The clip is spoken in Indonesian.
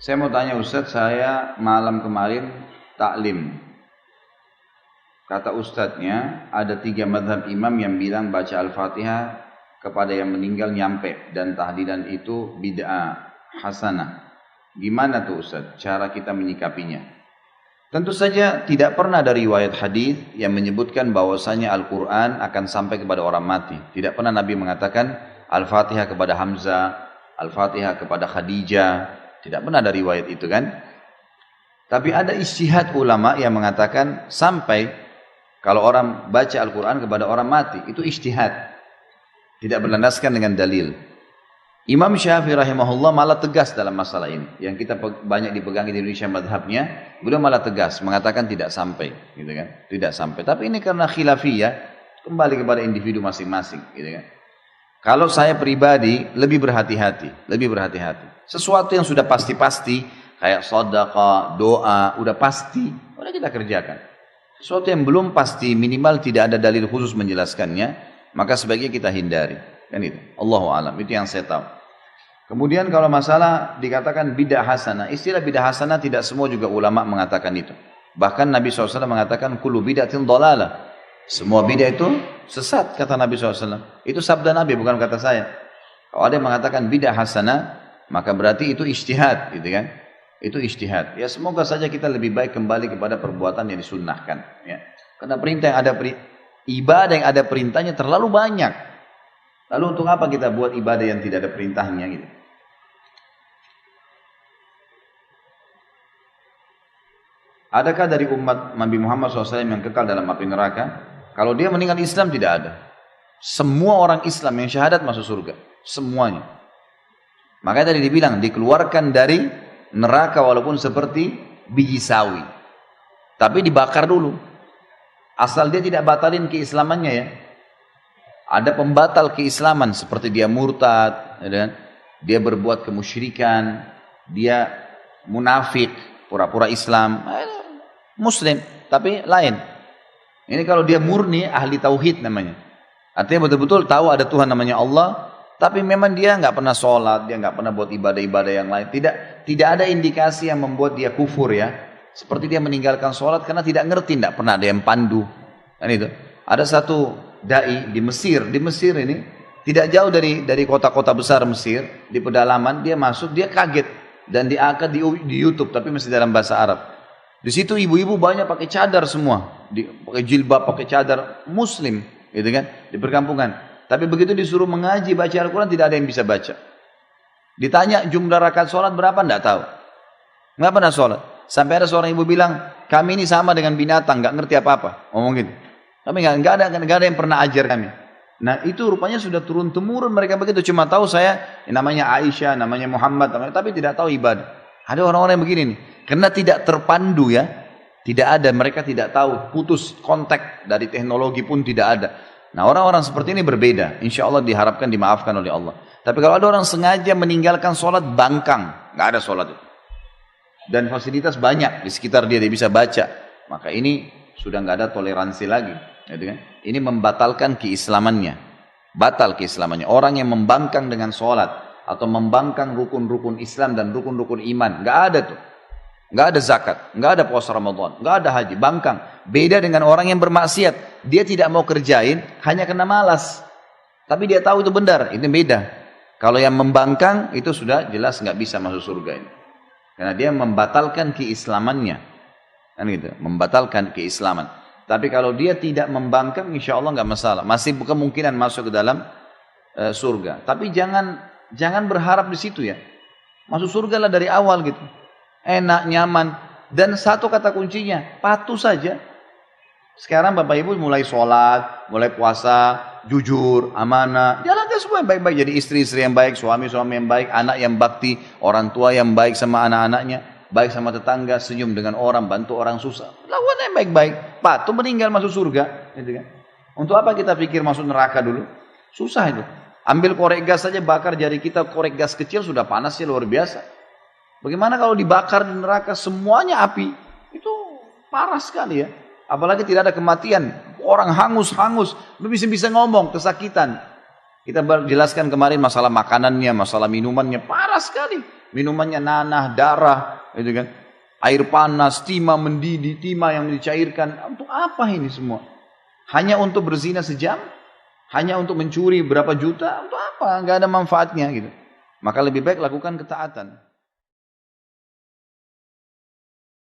Saya mau tanya Ustadz, saya malam kemarin taklim. Kata Ustadznya, ada 3 mazhab imam yang bilang baca Al-Fatihah kepada yang meninggal nyampe. Dan tahlilan itu bid'ah hasanah. Gimana tuh Ustadz cara kita menyikapinya? Tentu saja tidak pernah ada riwayat hadis yang menyebutkan bahwasanya Al-Quran akan sampai kepada orang mati. Tidak pernah Nabi mengatakan Al-Fatihah kepada Hamzah, Al-Fatihah kepada Khadijah. Tidak pernah ada riwayat itu kan. Tapi ada ijtihad ulama yang mengatakan sampai kalau orang baca Al-Quran kepada orang mati. Itu ijtihad. Tidak berlandaskan dengan dalil. Imam Syafi'i rahimahullah malah tegas dalam masalah ini. Yang kita banyak dipegangi di Indonesia madhabnya. Beliau malah tegas. Mengatakan tidak sampai. Gitu kan? Tidak sampai. Tapi ini karena khilafiyah. Kembali kepada individu masing-masing. Gitu kan? Kalau saya pribadi lebih berhati-hati. Lebih berhati-hati. Sesuatu yang sudah pasti-pasti. Kayak sedekah, doa. Udah pasti. Udah kita kerjakan. Sesuatu yang belum pasti, minimal tidak ada dalil khusus menjelaskannya, maka sebaiknya kita hindari. Kan itu. Allahu a'lam. Itu yang saya tahu. Kemudian kalau masalah dikatakan bid'ah hasanah, istilah bid'ah hasanah tidak semua juga ulama mengatakan itu. Bahkan Nabi SAW mengatakan kullu bid'atin dhalalah. Semua bid'ah itu sesat, kata Nabi SAW. Itu sabda Nabi, bukan kata saya. Kalau ada yang mengatakan bid'ah hasanah, maka berarti itu ijtihad, gitu kan? Itu ijtihad. Ya semoga saja kita lebih baik kembali kepada perbuatan yang disunnahkan. Ya. Karena perintah yang ada ibadah yang ada perintahnya terlalu banyak. Lalu untuk apa kita buat ibadah yang tidak ada perintahnya gitu? Adakah dari umat Nabi Muhammad SAW yang kekal dalam api neraka? Kalau dia meninggal Islam tidak ada. Semua orang Islam yang syahadat masuk surga. Semuanya. Makanya tadi dibilang dikeluarkan dari neraka walaupun seperti biji sawi. Tapi dibakar dulu. Asal dia tidak batalin keislamannya ya. Ada pembatal keislaman seperti dia murtad, ya, dia berbuat kemusyrikan, dia munafik, pura-pura Islam, muslim, tapi lain. Ini kalau dia murni ahli tauhid namanya. Artinya betul-betul tahu ada Tuhan namanya Allah, tapi memang dia nggak pernah sholat, dia nggak pernah buat ibadah-ibadah yang lain. Tidak ada indikasi yang membuat dia kufur ya. Seperti dia meninggalkan sholat karena tidak ngerti, tidak pernah ada yang pandu. Kan itu. Ada satu dai di Mesir ini tidak jauh dari kota-kota besar Mesir, di pedalaman dia masuk, dia kaget dan diangkat di YouTube, tapi masih dalam bahasa Arab. Di situ ibu-ibu banyak pakai cadar semua, pakai jilbab, pakai cadar Muslim, gitu kan, di perkampungan. Tapi begitu disuruh mengaji baca Al-Quran tidak ada yang bisa baca. Ditanya jumlah rakaat sholat berapa, tidak tahu. Nggak pernah sholat. Sampai ada seorang ibu bilang, kami ini sama dengan binatang, nggak ngerti apa-apa. Ngomong gitu. Tapi nggak ada yang pernah ajar kami. Nah itu rupanya sudah turun temurun mereka begitu. Cuma tahu saya, namanya Aisyah, namanya Muhammad, tapi tidak tahu ibadah. Ada orang-orang yang begini nih. Karena tidak terpandu ya. Tidak ada, mereka tidak tahu. Putus kontak dari teknologi pun tidak ada. Nah orang-orang seperti ini berbeda. Insya Allah diharapkan dimaafkan oleh Allah. Tapi kalau ada orang sengaja meninggalkan sholat bangkang. Nggak ada sholat itu. Dan fasilitas banyak di sekitar dia bisa baca. Maka ini sudah nggak ada toleransi lagi. Gitu kan? Ini membatalkan keislamannya. Batal keislamannya. Orang yang membangkang dengan sholat. Atau membangkang rukun-rukun Islam dan rukun-rukun iman. Nggak ada tuh. Nggak ada zakat, nggak ada puasa Ramadan, nggak ada haji, bangkang. Beda dengan orang yang bermaksiat, dia tidak mau kerjain, hanya kena malas. Tapi dia tahu itu benar, itu beda. Kalau yang membangkang itu sudah jelas nggak bisa masuk surga ini, karena dia membatalkan keislamannya, kan gitu, membatalkan keislaman. Tapi kalau dia tidak membangkang, insya Allah nggak masalah, masih kemungkinan masuk ke dalam surga. Tapi jangan berharap di situ ya, masuk surga lah dari awal gitu. Enak, nyaman. Dan satu kata kuncinya, patuh saja. Sekarang Bapak Ibu mulai sholat, mulai puasa, jujur, amanah. Jalankan semua yang baik-baik. Jadi istri-istri yang baik, suami-suami yang baik, anak yang bakti, orang tua yang baik sama anak-anaknya, baik sama tetangga, senyum dengan orang, bantu orang susah. Lakukan yang baik-baik. Patuh meninggal masuk surga. Gitu kan? Untuk apa kita pikir masuk neraka dulu? Susah itu. Ambil korek gas saja, bakar jari kita, korek gas kecil sudah panasnya luar biasa. Bagaimana kalau dibakar di neraka semuanya api? Itu parah sekali ya. Apalagi tidak ada kematian. Orang hangus-hangus. Belum bisa ngomong, kesakitan. Kita jelaskan kemarin masalah makanannya, masalah minumannya. Parah sekali. minumannya nanah, darah, gitu kan. Air panas, timah mendidih, timah yang dicairkan. Untuk apa ini semua? Hanya untuk berzina sejam? Hanya untuk mencuri berapa juta? Untuk apa? Nggak ada manfaatnya gitu. Maka lebih baik lakukan ketaatan.